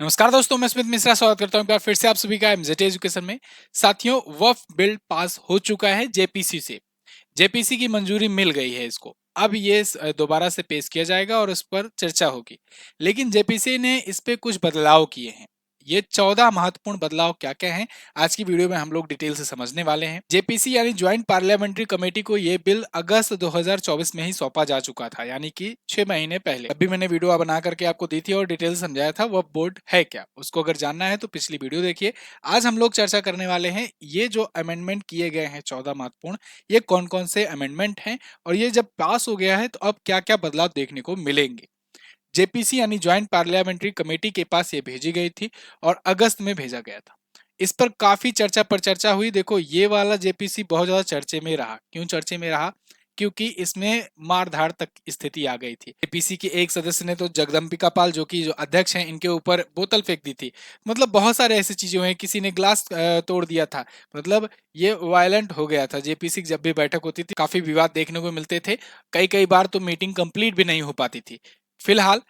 नमस्कार दोस्तों, मैं स्मित मिश्रा स्वागत करता हूं एक बार फिर से आप सभी का एमजेटी एजुकेशन में। साथियों, वक्फ बिल पास हो चुका है जेपीसी से। जेपीसी की मंजूरी मिल गई है इसको। अब ये दोबारा से पेश किया जाएगा और उस पर चर्चा होगी। लेकिन जेपीसी ने इस पे कुछ बदलाव किए हैं। ये 14 महत्वपूर्ण बदलाव क्या क्या हैं, आज की वीडियो में हम लोग डिटेल से समझने वाले हैं। जेपीसी यानी ज्वाइंट पार्लियामेंट्री कमेटी को ये बिल अगस्त 2024 में ही सौंपा जा चुका था, यानी कि 6 महीने पहले। अभी मैंने वीडियो बना करके आपको दी थी और डिटेल समझाया था वह बोर्ड है क्या। उसको अगर जानना है तो पिछली वीडियो देखिए। आज हम लोग चर्चा करने वाले हैं ये जो अमेंडमेंट किए गए हैं 14 महत्वपूर्ण, ये कौन कौन से अमेंडमेंट हैं और ये जब पास हो गया है तो अब क्या क्या बदलाव देखने को मिलेंगे। जेपीसी यानी ज्वाइंट पार्लियामेंट्री कमेटी के पास ये भेजी गई थी और अगस्त में भेजा गया था। इस पर काफी चर्चा पर चर्चा हुई। देखो, ये वाला जेपीसी बहुत ज्यादा चर्चे में रहा। क्यों चर्चे में रहा? क्योंकि इसमें मारधाड़ तक स्थिति आ गई थी। जेपीसी के एक सदस्य ने तो जगदम्बिका पाल, जो अध्यक्ष हैं, इनके ऊपर बोतल फेंक दी थी। मतलब बहुत सारे ऐसी चीजें हुई। किसी ने ग्लास तोड़ दिया था। मतलब ये वायलेंट हो गया था। जेपीसी की जब भी बैठक होती थी काफी विवाद देखने को मिलते थे। कई कई बार तो मीटिंग कंप्लीट भी नहीं हो पाती थी। फिलहाल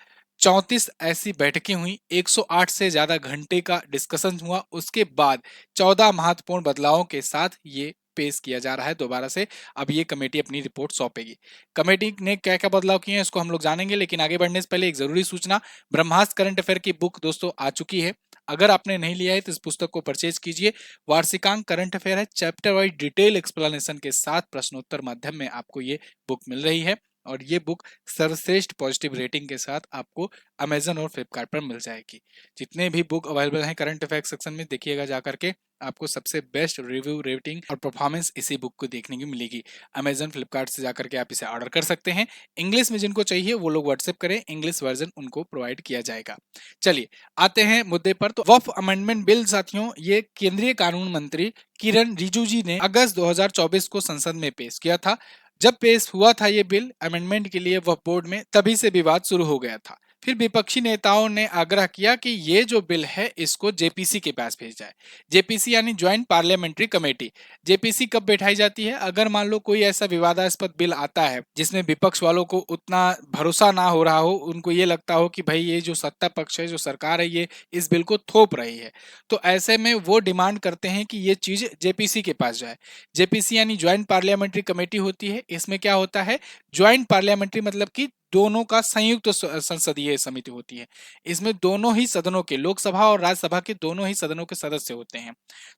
34 ऐसी बैठकें हुई, 108 से ज्यादा घंटे का डिस्कशन हुआ। उसके बाद 14 महत्वपूर्ण बदलावों के साथ ये पेश किया जा रहा है दोबारा से। अब ये कमेटी अपनी रिपोर्ट सौंपेगी। कमेटी ने क्या क्या बदलाव किए हैं इसको हम लोग जानेंगे, लेकिन आगे बढ़ने से पहले एक जरूरी सूचना। ब्रह्मास्त्र करंट अफेयर की बुक दोस्तों आ चुकी है। अगर आपने नहीं लिया है तो इस पुस्तक को परचेज कीजिए। वार्षिकांक करंट अफेयर है, चैप्टर वाइज डिटेल एक्सप्लेनेशन के साथ प्रश्नोत्तर माध्यम में आपको ये बुक मिल रही है। और ये बुक सर्वश्रेष्ठ पॉजिटिव रेटिंग के साथ आपको अमेजन और फ्लिपकार्ट पर मिल जाएगी। जितने भी बुक अवेलेबल हैं करंट अफेयर सेक्शन में देखिएगा जाकर के, आपको सबसे बेस्ट रिव्यू, रेटिंग और परफॉर्मेंस इसी बुक को देखने की मिलेगी। अमेजन, फ्लिपकार्ट से जाकर के आप इसे ऑर्डर कर सकते हैं। इंग्लिश में जिनको चाहिए वो लोग व्हाट्सएप करें, इंग्लिश वर्जन उनको प्रोवाइड किया जाएगा। चलिए आते हैं मुद्दे पर। तो वक्फ अमेंडमेंट बिल साथियों, ये केंद्रीय कानून मंत्री किरण रिजिजू जी ने अगस्त 2024 को संसद में पेश किया था। जब पेश हुआ था ये बिल अमेंडमेंट के लिए वक्फ बोर्ड में, तभी से विवाद शुरू हो गया था। फिर विपक्षी नेताओं ने आग्रह किया कि ये जो बिल है इसको जेपीसी के पास भेजा जाए। जेपीसी यानी ज्वाइंट पार्लियामेंट्री कमेटी। जेपीसी कब बैठाई जाती है? अगर मान लो कोई ऐसा विवादास्पद बिल आता है जिसमें विपक्ष वालों को उतना भरोसा ना हो रहा हो, उनको ये लगता हो कि भाई ये जो सत्ता पक्ष है, जो सरकार है, ये इस बिल को थोप रही है, तो ऐसे में वो डिमांड करते हैं कि ये चीज जेपीसी के पास जाए। जेपीसी यानी ज्वाइंट पार्लियामेंट्री कमेटी होती है। इसमें क्या होता है? ज्वाइंट पार्लियामेंट्री मतलब कि दोनों का संयुक्त संसदीय समिति होती है। इसमें दोनों ही सदनों के, लोकसभा और राज्यसभा के दोनों ही सदनों के सदस्य होते हैं।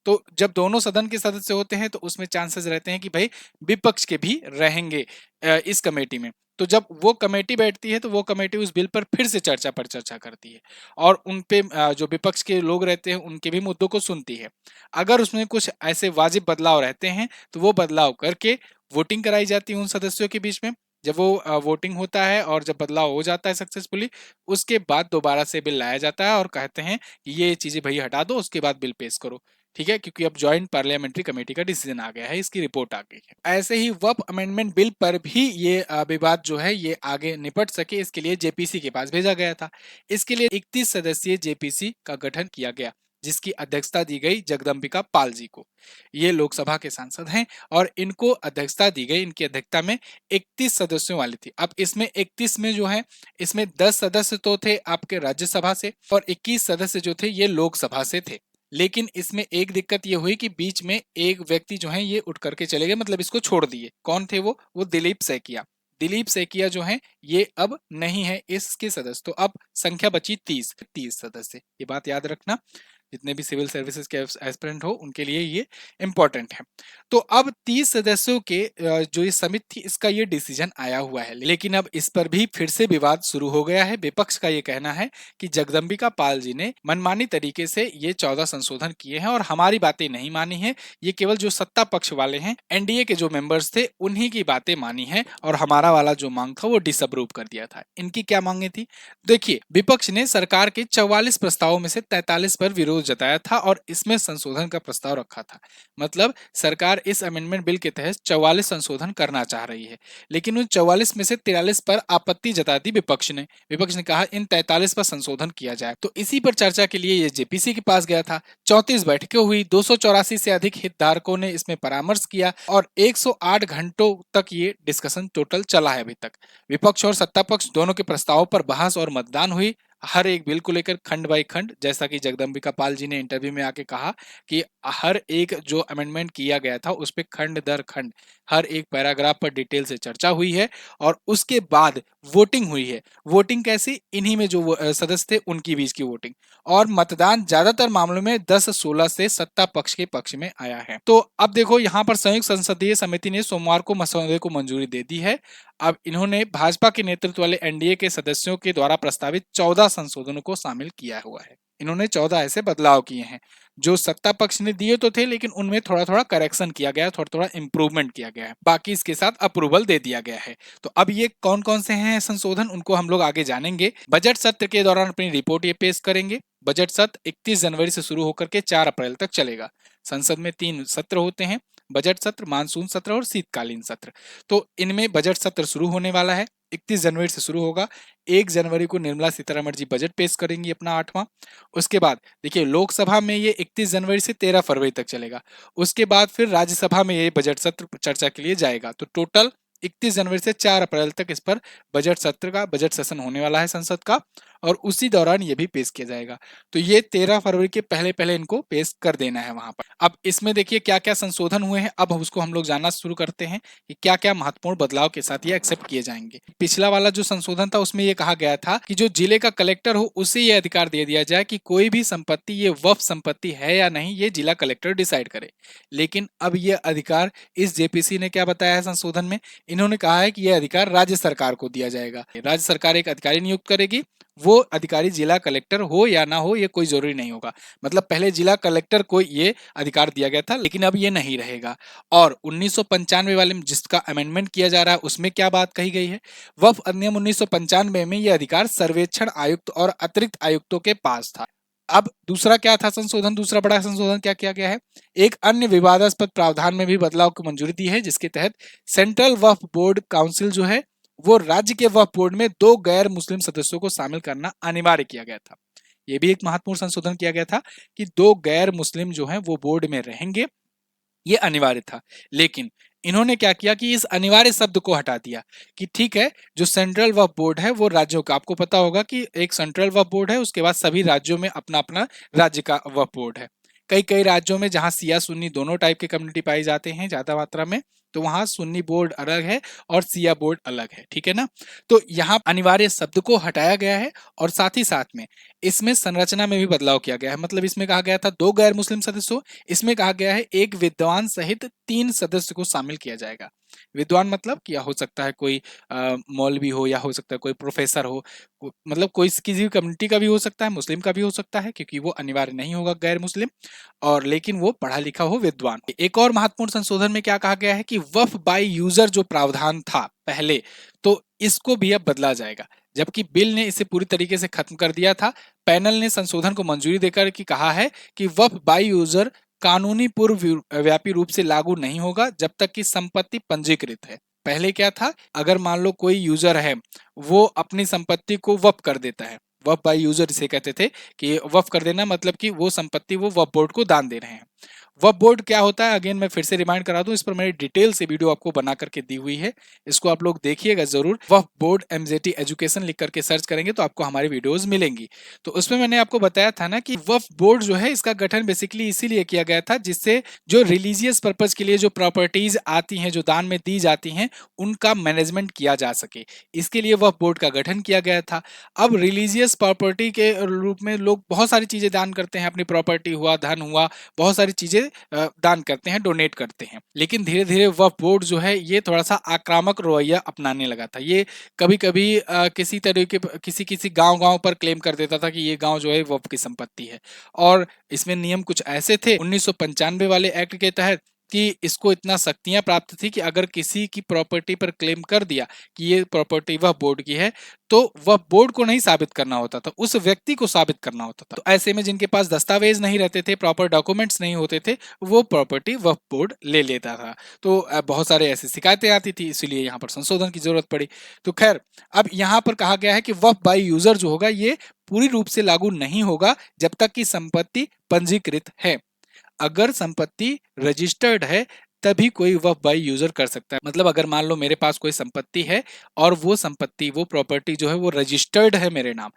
तो जब दोनों सदन के सदस्य होते हैं तो उसमें चांसेस रहते हैं कि भाई विपक्ष के भी रहेंगे इस कमेटी में। तो जब वो कमेटी बैठती है तो वो कमेटी उस बिल पर फिर से चर्चा पर चर्चा करती है और उन पे जो विपक्ष के लोग रहते हैं उनके भी मुद्दों को सुनती है। अगर उसमें कुछ ऐसे वाजिब बदलाव रहते हैं तो वो बदलाव करके वोटिंग कराई जाती है उन सदस्यों के बीच में। जब वो वोटिंग होता है और जब बदलाव हो जाता है सक्सेसफुली, उसके बाद दोबारा से बिल लाया जाता है और कहते हैं कि ये चीजें भाई हटा दो, उसके बाद बिल पेश करो। ठीक है, क्योंकि अब ज्वाइंट पार्लियामेंट्री कमेटी का डिसीजन आ गया है, इसकी रिपोर्ट आ गई है। ऐसे ही वक्फ अमेंडमेंट बिल पर भी ये विवाद जो है ये आगे निपट सके, इसके लिए जेपीसी के पास भेजा गया था। इसके लिए 31 सदस्यीय जेपीसी का गठन किया गया, जिसकी अध्यक्षता दी गई जगदम्बिका पाल जी को। ये लोकसभा के सांसद हैं और इनको अध्यक्षता दी गई, इनकी अध्यक्षता में 31 सदस्यों वाली थी। अब इसमें 31 में जो है, इसमें 10 सदस्य तो थे आपके राज्यसभा से और 21 सदस्य जो थे ये लोकसभा से थे। लेकिन इसमें एक दिक्कत ये हुई कि बीच में एक व्यक्ति जो है ये उठ करके चले गए, मतलब इसको छोड़ दिए। कौन थे वो दिलीप सैकिया। दिलीप सैकिया जो है ये अब नहीं है इसके सदस्य। तो अब संख्या बची 30 सदस्य। ये बात याद रखना, जितने भी सिविल सर्विसेज के एस्पिरेंट हो उनके लिए ये इंपॉर्टेंट है। तो अब 30 सदस्यों के जो ये समिति थी इसका ये डिसीजन आया हुआ है। लेकिन अब इस पर भी फिर से विवाद शुरू हो गया है। विपक्ष का ये कहना है कि जगदम्बिका पाल जी ने मनमानी तरीके से ये 14 संशोधन किए हैं और हमारी बातें नहीं मानी है। ये केवल जो सत्ता पक्ष वाले हैं, एनडीए के जो मेंबर्स थे, उन्हीं की बातें मानी है और हमारा वाला जो मांग था वो डिसअप्रूव कर दिया था। इनकी क्या मांगे थी? देखिए, विपक्ष ने सरकार के 44 प्रस्तावों में से 43 पर विरोध जताया था और इसमें संशोधन का प्रस्ताव रखा था। मतलब सरकार इस अमेंडमेंट बिल के तहत 44 संशोधन करना चाह रही है, लेकिन उन 44 में से 43 पर आपत्ति जता दी विपक्ष ने। विपक्ष ने कहा इन 43 पर संशोधन किया जाए। तो इसी पर चर्चा के लिए ये जेपीसी के पास गया था। 34 बैठकें हुई, 284 से अधिक हितधारकों ने इसमें परामर्श किया और 108 घंटों तक ये डिस्कशन टोटल चला है अभी तक। विपक्ष और सत्ता पक्ष दोनों के प्रस्तावों पर बहस और मतदान हुई। हर एक बिल को लेकर खंड बाय खंड, जैसा कि जगदम्बिका पाल जी ने इंटरव्यू में आके कहा कि हर एक जो अमेंडमेंट किया गया था उस पे खंड दर खंड हर एक पैराग्राफ पर डिटेल से चर्चा हुई है और उसके बाद वोटिंग हुई है। वोटिंग कैसी? इन्हीं में जो सदस्य थे उनकी बीच की वोटिंग, और मतदान ज्यादातर मामलों में 10-16 से सत्ता पक्ष के पक्ष में आया है। तो अब देखो यहाँ पर संयुक्त संसदीय समिति ने सोमवार को मसौदे को मंजूरी दे दी है। अब इन्होंने भाजपा के नेतृत्व वाले एनडीए के सदस्यों के द्वारा प्रस्तावित 14 संशोधनों को शामिल किया हुआ है। इन्होंने 14 ऐसे बदलाव किए हैं जो सत्ता पक्ष ने दिए तो थे, लेकिन उनमें थोड़ा थोड़ा करेक्शन किया गया, थोड़ा थोड़ा इंप्रूवमेंट किया गया है, बाकी इसके साथ अप्रूवल दे दिया गया है। तो अब ये कौन कौन से हैं संशोधन, उनको हम लोग आगे जानेंगे। बजट सत्र के दौरान अपनी रिपोर्ट ये पेश करेंगे। बजट सत्र 31 जनवरी से शुरू होकर के 4 अप्रैल तक चलेगा। संसद में 3 सत्र होते हैं, बजट सत्र, मानसून सत्र और शीतकालीन सत्र। तो इनमें बजट सत्र शुरू होने वाला है, 31 जनवरी से शुरू होगा। 1 जनवरी को निर्मला सीतारमण जी बजट पेश करेंगी अपना 8वां। उसके बाद देखिए लोकसभा में ये 31 जनवरी से 13 फरवरी तक चलेगा। उसके बाद फिर राज्यसभा में ये बजट सत्र चर्चा के लिए जाएगा। तो टोटल 31 जनवरी से 4 अप्रैल तक इस पर बजट सत्र का, बजट सेशन होने वाला है संसद का, और उसी दौरान ये भी पेश किया जाएगा। तो ये 13 फरवरी के पहले पहले इनको पेश कर देना है वहां पर। अब इसमें देखिए क्या क्या संशोधन हुए हैं, अब उसको हम लोग जानना शुरू करते हैं कि क्या क्या महत्वपूर्ण बदलाव के साथ ये एक्सेप्ट किए जाएंगे। पिछला वाला जो संशोधन था उसमें ये कहा गया था कि जो जिले का कलेक्टर हो उसे ये अधिकार दे दिया जाए कि कोई भी संपत्ति ये वक्फ संपत्ति है या नहीं, ये जिला कलेक्टर डिसाइड करे। लेकिन अब ये अधिकार इस जेपीसी ने क्या बताया है संशोधन में, इन्होंने कहा है कि यह अधिकार राज्य सरकार को दिया जाएगा। राज्य सरकार एक अधिकारी नियुक्त करेगी, वो अधिकारी जिला कलेक्टर हो या ना हो ये कोई जरूरी नहीं होगा। मतलब पहले जिला कलेक्टर को ये अधिकार दिया गया था, लेकिन अब ये नहीं रहेगा। और 1995 वाले में जिसका अमेंडमेंट किया जा रहा है उसमें क्या बात कही गई है, वक्फ अधिनियम 1995 में यह अधिकार सर्वेक्षण आयुक्त और अतिरिक्त आयुक्तों के पास था। अब दूसरा क्या था संशोधन, दूसरा बड़ा संशोधन क्या किया गया है, एक अन्य विवादास्पद प्रावधान में भी बदलाव को मंजूरी दी है, जिसके तहत सेंट्रल वक्फ बोर्ड काउंसिल जो है वो राज्य के वक्फ बोर्ड में 2 गैर मुस्लिम सदस्यों को शामिल करना अनिवार्य किया गया था। ये भी एक महत्वपूर्ण संशोधन किया गया था कि 2 गैर मुस्लिम जो हैं वो बोर्ड में रहेंगे, ये अनिवार्य था। लेकिन इन्होंने क्या किया कि इस अनिवार्य शब्द को हटा दिया कि ठीक है जो सेंट्रल वक्फ बोर्ड है वो राज्यों का, आपको पता होगा कि एक सेंट्रल वक्फ बोर्ड है, उसके बाद सभी राज्यों में अपना अपना राज्य का वक्फ बोर्ड है। कई कई राज्यों में जहां सिया सुन्नी दोनों टाइप के कम्युनिटी पाई जाते हैं ज्यादा मात्रा में, तो वहां सुन्नी बोर्ड अलग है और सिया बोर्ड अलग है, ठीक है ना। तो यहाँ अनिवार्य शब्द को हटाया गया है और साथ ही साथ में इसमें संरचना में भी बदलाव किया गया है। मतलब इसमें कहा गया था 2 गैर मुस्लिम सदस्यों, इसमें कहा गया है एक विद्वान सहित 3 सदस्य को शामिल किया जाएगा। विद्वान मतलब क्या हो सकता है, कोई मौलवी हो या हो सकता है कोई प्रोफेसर हो, मतलब कोई किसी भी कम्युनिटी का भी हो सकता है, मुस्लिम का भी हो सकता है, क्योंकि वो अनिवार्य नहीं होगा गैर मुस्लिम, और लेकिन वो पढ़ा लिखा हो, विद्वान। एक और महत्वपूर्ण संशोधन में क्या कहा गया है कि वक्फ बाय यूजर जो प्रावधान था पहले, तो इसको भी अब बदला जाएगा, जबकि बिल ने इसे पूरी तरीके से खत्म कर दिया था। पैनल ने संशोधन को मंजूरी देकर कि कहा है कि वक्फ बाय यूजर कानूनी पूर्व व्यापी रूप से लागू नहीं होगा जब तक कि संपत्ति पंजीकृत है। पहले क्या था, अगर मान लो कोई यूजर है वो अपनी संपत्ति को वक्फ कर देता है, वक्फ बाय यूजर इसे कहते थे कि वक्फ कर देना, मतलब कि वो संपत्ति वो वक्फ बोर्ड को दान दे रहे हैं। वक्फ बोर्ड क्या होता है, अगेन मैं फिर से रिमाइंड करा दूं, इस पर मैंने डिटेल से वीडियो आपको बना करके दी हुई है, इसको आप लोग देखिएगा जरूर। वक्फ बोर्ड एमजेटी एजुकेशन लिख करके सर्च करेंगे तो आपको हमारी वीडियोस मिलेंगी। तो उसमें मैंने आपको बताया था ना कि वक्फ बोर्ड जो है इसका गठन बेसिकली इसीलिए किया गया था जिससे जो रिलीजियस पर्पज के लिए जो प्रॉपर्टीज आती हैं, जो दान में दी जाती हैं, उनका मैनेजमेंट किया जा सके, इसके लिए वक्फ बोर्ड का गठन किया गया था। अब रिलीजियस प्रॉपर्टी के रूप में लोग बहुत सारी चीजें दान करते हैं, अपनी प्रॉपर्टी हुआ, धन हुआ, बहुत सारी चीजें दान करते हैं, डोनेट करते हैं। लेकिन धीरे धीरे वक्फ बोर्ड जो है ये थोड़ा सा आक्रामक रवैया अपनाने लगा था। ये कभी कभी किसी तरीके किसी किसी गांव पर क्लेम कर देता था कि ये गांव जो है वक्फ की संपत्ति है, और इसमें नियम कुछ ऐसे थे 1995 वाले एक्ट के तहत कि इसको इतना शक्तियां प्राप्त थी कि अगर किसी की प्रॉपर्टी पर क्लेम कर दिया कि ये प्रॉपर्टी वह बोर्ड की है, तो वह बोर्ड को नहीं साबित करना होता था, उस व्यक्ति को साबित करना होता था। तो ऐसे में जिनके पास दस्तावेज नहीं रहते थे, प्रॉपर डॉक्यूमेंट्स नहीं होते थे, वो प्रॉपर्टी वह बोर्ड ले लेता था। तो बहुत सारे ऐसी शिकायतें आती थी, इसलिए यहाँ पर संशोधन की जरूरत पड़ी। तो खैर अब यहाँ पर कहा गया है कि वक्फ बाय यूजर जो होगा ये पूरी रूप से लागू नहीं होगा जब तक कि संपत्ति पंजीकृत है। अगर संपत्ति रजिस्टर्ड है तभी कोई वक्फ बाय यूजर कर सकता है। मतलब अगर मान लो मेरे पास कोई संपत्ति है और वो संपत्ति, वो प्रॉपर्टी जो है वो रजिस्टर्ड है मेरे नाम,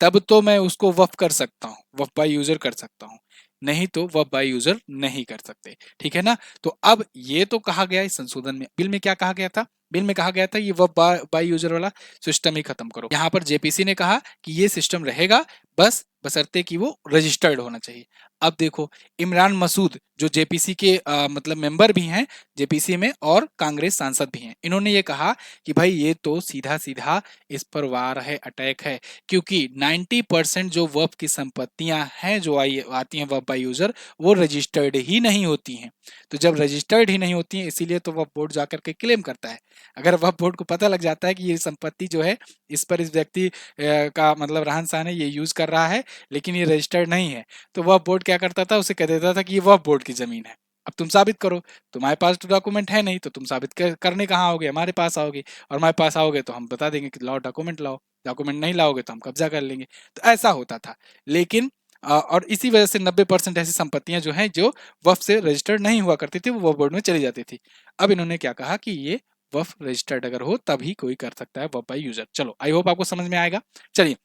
तब तो मैं उसको वफ कर सकता हूँ, वफ बाय यूजर कर सकता हूँ, नहीं तो वफ बाय यूजर नहीं कर सकते। ठीक है ना। तो अब ये तो कहा गया इस संशोधन में, बिल में क्या कहा गया था, बिल में कहा गया था ये वफ बाय यूजर वाला सिस्टम ही खत्म करो। यहाँ पर जेपीसी ने कहा कि ये सिस्टम रहेगा, बस बशर्ते कि वो रजिस्टर्ड होना चाहिए। अब देखो, इमरान मसूद जो जेपीसी के मतलब मेंबर भी हैं जेपीसी में और कांग्रेस सांसद भी हैं, इन्होंने ये कहा कि भाई ये तो सीधा सीधा इस पर वार है, अटैक है, क्योंकि 90% जो वर्ब की संपत्तियां हैं जो आती हैं वर्ब बाय यूजर, वो रजिस्टर्ड ही नहीं होती हैं। तो जब रजिस्टर्ड ही नहीं होती हैं, इसीलिए तो वर्ब बोर्ड जाकर के क्लेम करता है। अगर वर्ब बोर्ड को पता लग जाता है कि ये संपत्ति जो है इस पर इस व्यक्ति का मतलब रहन सहन है, ये यूज कर रहा है, लेकिन ये रजिस्टर्ड नहीं है, तो वर्ब बोर्ड क्या करता था, उसे कह देता था कि ये वर्ब बोर्ड की जमीन है। अब तुम साबित करो, तुम्हारे पास तो डॉक्यूमेंट है नहीं, तो तुम साबित करने कहाँ आओगे, हमारे पास आओगे, और हमारे पास आओगे तो हम बता देंगे कि लाओ डॉक्यूमेंट लाओ, डॉक्यूमेंट नहीं लाओगे तो हम कब्जा कर लेंगे। तो ऐसा होता था। लेकिन और इसी वजह से 90% ऐसी संपत्तियां जो हैं जो वफ से रजिस्टर्ड नहीं हुआ करती थी, वो वफ बोर्ड में चली जाती थी। अब इन्होंने क्या कहा कि ये वफ रजिस्टर्ड अगर हो तभी कोई कर सकता है वफ बाय यूजर। चलो, आई होप आपको समझ में आएगा। चलिए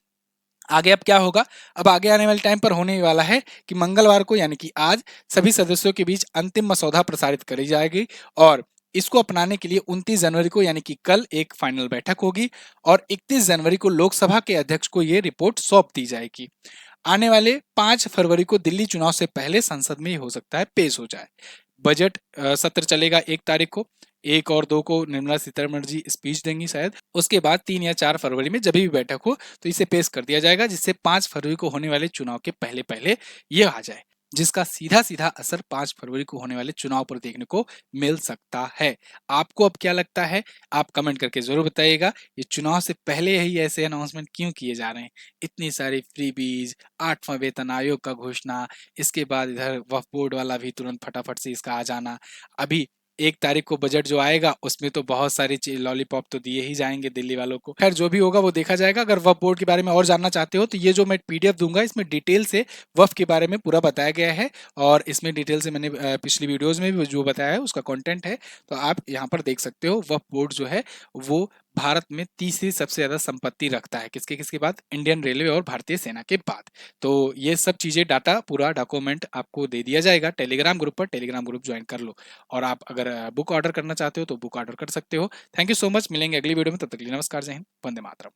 आगे अब क्या होगा। अब आगे आने वाले टाइम पर होने वाला है कि मंगलवार को यानी कि आज सभी सदस्यों के बीच अंतिम मसौदा प्रसारित करी जाएगी, और इसको अपनाने के लिए 29 जनवरी को यानी कि कल एक फाइनल बैठक होगी, और 31 जनवरी को लोकसभा के अध्यक्ष को यह रिपोर्ट सौंप दी जाएगी। आने वाले 5 फरवरी को दिल्ली चुनाव से पहले संसद में हो सकता है पेश हो जाए। बजट सत्र चलेगा 1 तारीख को, 1 और 2 को निर्मला सीतारमण जी स्पीच देंगी शायद, उसके बाद 3 या 4 फरवरी में जब भी बैठक हो तो इसे पेश कर दिया जाएगा, जिससे 5 फरवरी को होने वाले चुनाव के पहले पहले ये आ जाए, जिसका सीधा सीधा असर 5 फरवरी को होने वाले चुनाव पर देखने को मिल सकता है। आपको अब क्या लगता है, आप कमेंट करके जरूर बताइएगा। ये चुनाव से पहले ही ऐसे अनाउंसमेंट क्यों किए जा रहे हैं, इतनी सारी फ्रीबीज, 8वां वेतन आयोग का घोषणा, इसके बाद इधर वक्फ बोर्ड वाला भी तुरंत फटाफट से इसका आ जाना। अभी 1 तारीख को बजट जो आएगा उसमें तो बहुत सारी लॉलीपॉप तो दिए ही जाएंगे दिल्ली वालों को। खैर जो भी होगा वो देखा जाएगा। अगर वक्फ बोर्ड के बारे में और जानना चाहते हो तो ये जो मैं पीडीएफ दूंगा इसमें डिटेल से वक्फ के बारे में पूरा बताया गया है, और इसमें डिटेल से मैंने पिछली वीडियोज में भी जो बताया है उसका कंटेंट है, तो आप यहाँ पर देख सकते हो। वक्फ बोर्ड जो है वो भारत में तीसरी सबसे ज्यादा संपत्ति रखता है, किसके किसके बाद, इंडियन रेलवे और भारतीय सेना के बाद। तो ये सब चीजें, डाटा, पूरा डॉक्यूमेंट आपको दे दिया जाएगा टेलीग्राम ग्रुप पर, टेलीग्राम ग्रुप ज्वाइन कर लो। और आप अगर बुक ऑर्डर करना चाहते हो तो बुक ऑर्डर कर सकते हो। थैंक यू सो मच, मिलेंगे अगली वीडियो में, तब तक के लिए नमस्कार, जय हिंद, वंदे मातरम।